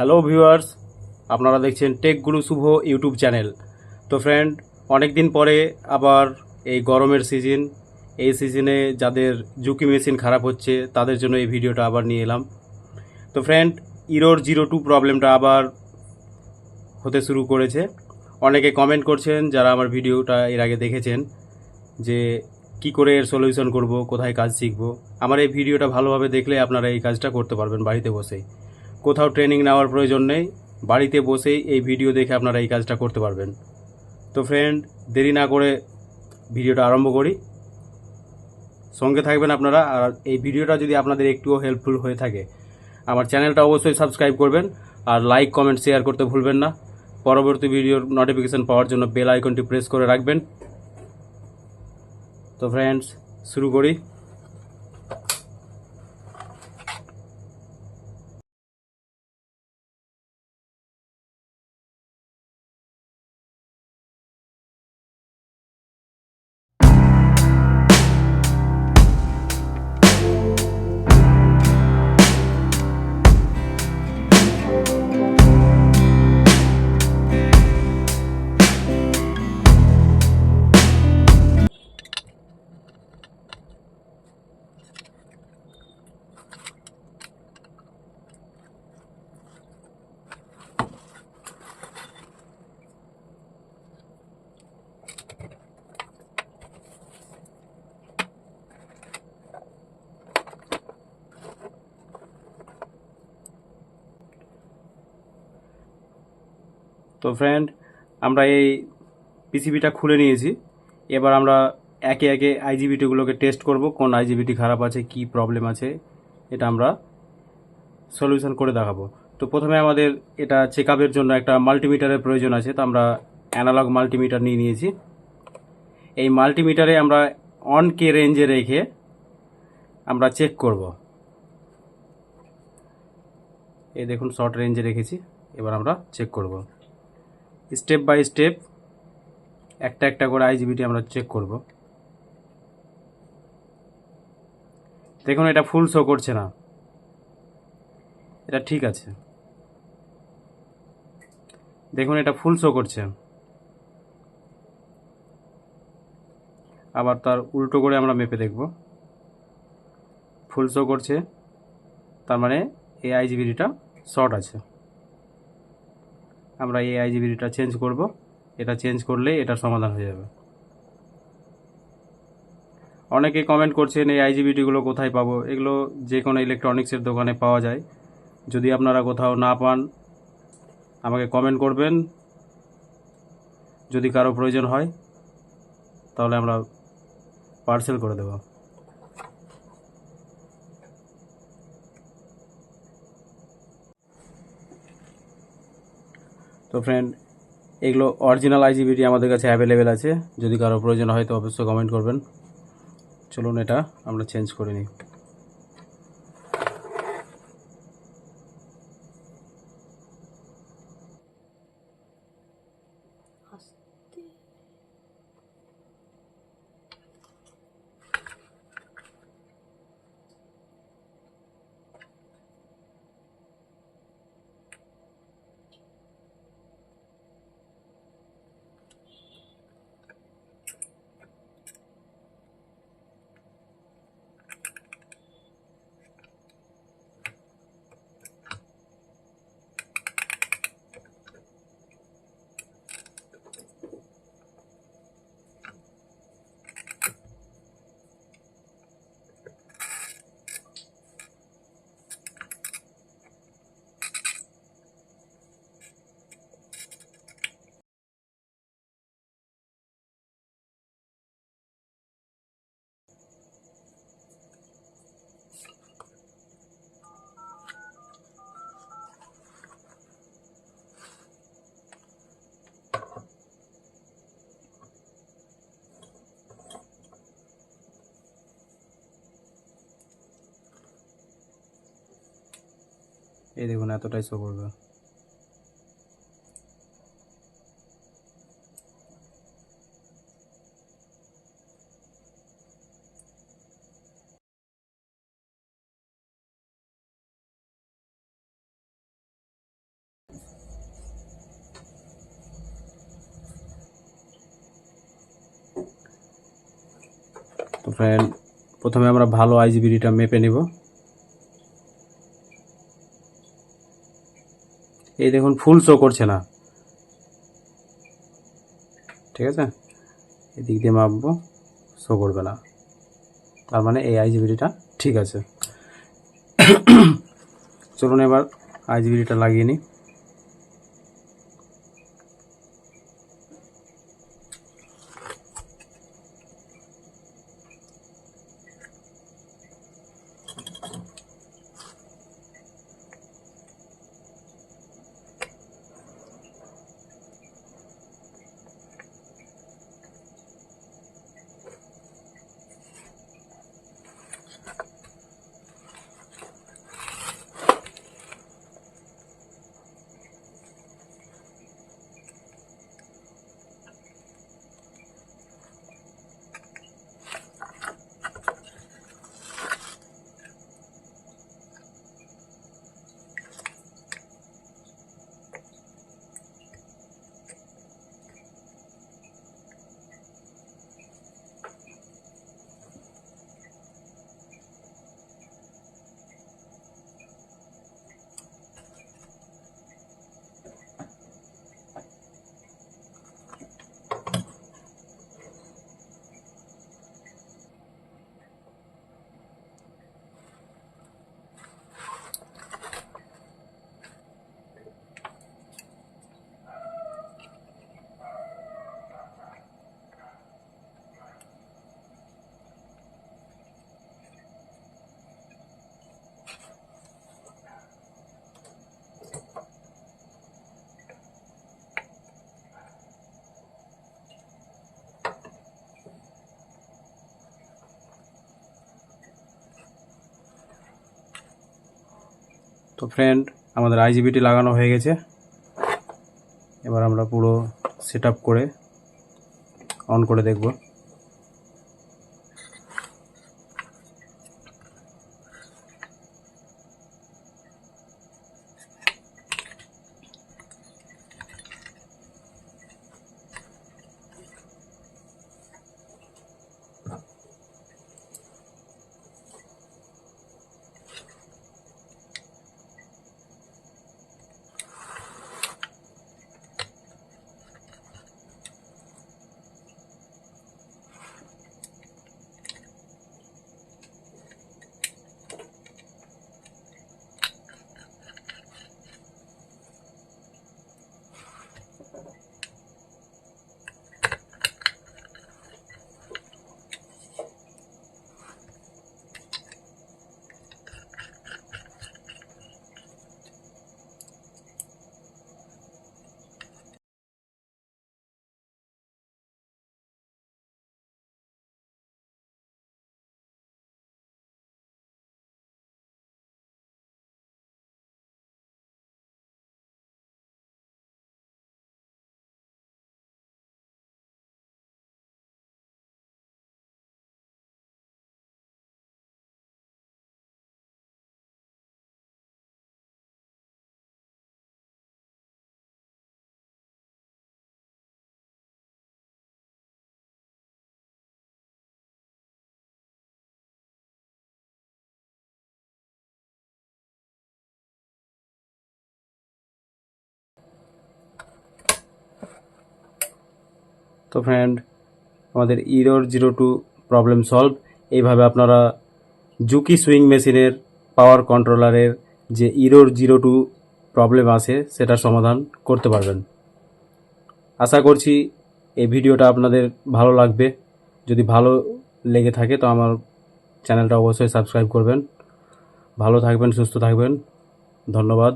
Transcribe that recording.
Hello viewers, আপনারা দেখছেন take গুরু শুভ YouTube channel. তো ফ্রেন্ড, অনেক দিন পরে আবার এই গরমের সিজন, এই সিজনে যাদের জুকি মেশিন খারাপ হচ্ছে তাদের জন্য এই ভিডিওটা আবার নিয়ে এলাম। তো ফ্রেন্ড, ইরোর 02 প্রবলেমটা আবার হতে শুরু করেছে। অনেকে কমেন্ট করছেন যারা আমার ভিডিওটা এর আগে দেখেছেন যে কি করে এর সলিউশন করব, কোথায় কাজ শিখব। আমার এই ভিডিওটা ভালোভাবে দেখলে আপনারা এই কাজটা করতে পারবেন বাড়িতে বসেই। কোথাও ট্রেনিং নেওয়ার প্রয়োজন নেই, বাড়িতে বসেই এই ভিডিও দেখে আপনারা এই কাজটা করতে পারবেন। তো ফ্রেন্ড, দেরি না করে ভিডিওটা আরম্ভ করি। সঙ্গে থাকবেন আপনারা। আর এই ভিডিওটা যদি আপনাদের একটুও হেল্পফুল হয়ে থাকে, আমার চ্যানেলটা অবশ্যই সাবস্ক্রাইব করবেন আর লাইক কমেন্ট শেয়ার করতে ভুলবেন না। পরবর্তী ভিডিওর নোটিফিকেশন পাওয়ার জন্য বেল আইকনটি প্রেস করে রাখবেন। তো ফ্রেন্ডস, শুরু করি। তো ফ্রেন্ড, আমরা এই পিসিবিটা খুলে নিয়েছি। এবার আমরা একে একে আইজিবিটিগুলোকে টেস্ট করব, কোন আইজিবিটি খারাপ আছে, কি প্রবলেম আছে, এটা আমরা সলিউশন করে দেখাবো। তো প্রথমে আমাদের এটা চেক আপের জন্য একটা মাল্টিমিটারের প্রয়োজন আছে। তো আমরা অ্যানালগ মাল্টিমিটার নিয়ে নিয়েছি। এই মাল্টিমিটারে আমরা অন কে রেঞ্জে রেখে আমরা চেক করব। এই দেখুন, শর্ট রেঞ্জে রেখেছি। এবার আমরা চেক করব স্টেপ বাই স্টেপ, একটা একটা করে আইজিবিটি আমরা চেক করব। দেখুন, এটা ফুল শো করছে না, এটা ঠিক আছে। দেখুন, এটা ফুল শো করছে। আবার তার উল্টো করে আমরা মেপে দেখব। ফুল শো করছে, তার মানে এই আইজিবিটিটা শর্ট আছে। আমরা এই আইজিবিটিটা চেঞ্জ করব। এটা চেঞ্জ করলেই এটার সমাধান হয়ে যাবে। অনেকে কমেন্ট করছেন এই আইজিবিটিগুলো কোথায় পাবো। এগুলো যে কোনো ইলেকট্রনিক্সের দোকানে পাওয়া যায়। যদি আপনারা কোথাও না পান, আমাকে কমেন্ট করবেন। যদি কারো প্রয়োজন হয় তাহলে আমরা পার্সেল করে দেব। তো ফ্রেন্ড, এগুলো অরিজিনাল আইজিবিটি আমাদের কাছে অ্যাভেলেবেল আছে। যদি কারো প্রয়োজন হয় তো অবশ্যই কমেন্ট করবেন। চলুন এটা আমরা চেঞ্জ করে নিই। এই দেখুন, এতটাই শো করবে। তো ফ্রেন্ড, প্রথমে আমরা ভালো আইজিবিডিটা মেপে নেব। এই দেখুন ফুল শো করছে না, ঠিক আছে, এদিক দিয়ে মাপবো, শো করবে না, তার মানে এই আইজিবিডিটা ঠিক আছে। চলুন এবার আইজিবিডিটা লাগিয়ে নিই। তো ফ্রেন্ড, আমাদের আইজিবিটি লাগানো হয়ে গেছে। এবার আমরা পুরো সেট আপ করে অন করে দেখব। তো ফ্রেন্ড, আমাদের ইরর 02 প্রবলেম সলভ। এইভাবে আপনারা জুকি সুইং মেশিনের পাওয়ার কন্ট্রোলারের যে ইরর 02 প্রবলেম আছে সেটার সমাধান করতে পারবেন। আশা করছি এই ভিডিওটা আপনাদের ভালো লাগবে। যদি ভালো লেগে থাকে তো আমার চ্যানেলটা অবশ্যই সাবস্ক্রাইব করবেন। ভালো থাকবেন, সুস্থ থাকবেন। ধন্যবাদ।